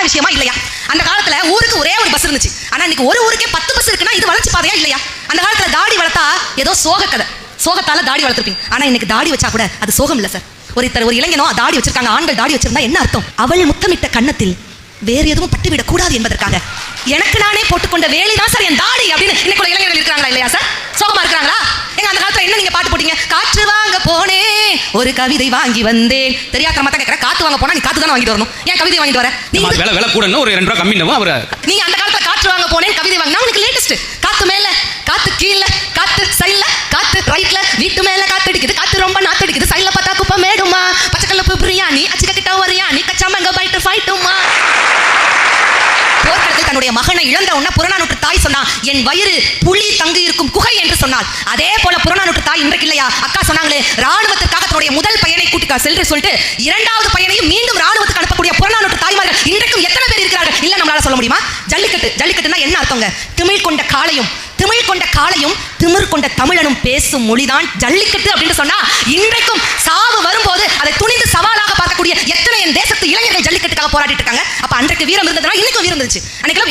விஷயமா இல்லையா? அந்த காலத்துல ஊருக்கு ஒரே ஒரு பஸ் இருந்துச்சு. ஆனா இன்னைக்கு ஒரு ஊருக்கே 10 பஸ் இருக்குன்னா இது வளர்ச்சி பாதையா இல்லையா? அந்த காலத்துல தாடி வளர்த்தா ஏதோ சோக கதை, சோகத்தால தாடி வளர்த்திருப்பீங்க. ஆனா இன்னைக்கு தாடி வச்சா கூட அது சோகம் இல்ல சார். ஒரு இளைஞனோ தாடி வச்சிருக்காங்க, ஆண்கள் தாடி வச்சிருந்தா என்ன அர்த்தம்? அவள் முத்தமிட்ட கன்னத்தில் வேறு எதுவும் பட்டுவிடக் கூடாது என்பதற்காக எனக்கு நானே போட்டுக்கொண்ட வேலைதான் சார் என் தாடி அப்படின்னு இன்னைக்கு இளைஞர்கள் இருக்கிறாங்களா இல்லையா சார்? சோகமா இருக்கிறாங்களா? எங்க அந்த காலத்துல என்ன நீங்க பாட்டு போட்டீங்க? காற்று வாங்க போனேன் ஒரு கவிதை வாங்கி வந்தேன். தெரியாத தான் கேட்கற, காத்து வாங்க போனா நீ காத்து தானே வாங்கிட்டு வரணும், ஏன் கவிதை வாங்கிட்டு வர? நீங்க விலை கூட ஒரு 2 ரூபாய் கம்மினவும் அவர் நீங்க அந்த காலத்துல காற்று வாங்க போனேன் கவிதை வாங்கினா உங்களுக்கு லேட்டஸ்ட். காத்து மேல, காத்து கீழ, காத்து சைடுல, காத்து ரைட்ல, வீட்டு மேல காத்து அடிக்குது, காத்து ரொம்ப நாத்து அடிக்குது, சைடுல பார்த்தா குப்பை மேடுமா, பச்சைக்கலப்பு பிரியாணி, அச்சிக்க கிட்ட வரியாணி, கச்சாமங்க பைட்டு ஃபைட்டுமா. போர்க்களத்தில் தன்னுடைய மகனை இழந்த உடனே புறநானூற்று தாய் சொன்னா, என் வயிறு புலி தங்கி இருக்கும் குகை என்று சொன்னாள். அதே போல புறநானூற்று தாய் இன்றைக்கு இல்லையா? அக்கா சொன்னாங்களே, ராணுவத்திற்காக தன்னுடைய முதல் பையனை கூட்டிக்கா சென்று சொல்லிட்டு 2வது பையனையும் மீண்டும் ராணுவத்துக்கு அனுப்பக்கூடிய புறநானூற்று தாய்மார்கள் இன்றைக்கும் எத்தனை பேர் இருக்கிறார்கள்? இல்ல நம்மளால சொல்ல முடியுமா? ஜல்லிக்கட்டு, ஜல்லிக்கட்டுனா என்ன அர்த்தங்க? திமிழ் கொண்ட காளையும் திமிர் கொண்ட தமிழனும் பேசும் மொழிதான் ஜல்லிக்கட்டு அப்படின்னு சொன்னா, இன்றைக்கும் சாவு வரும்போது அதை துணிந்து சவாலாக பார்க்கக்கூடிய எத்தனை என் தேசத்து இளைஞர்கள் ஜல்லிக்கட்டுக்காக போராடிட்டு இருக்காங்க. அப்ப அன்றைக்கு வீரம் இருந்ததுன்னா இன்னைக்கும் வீரம் இருந்துச்சு. அன்னைக்கு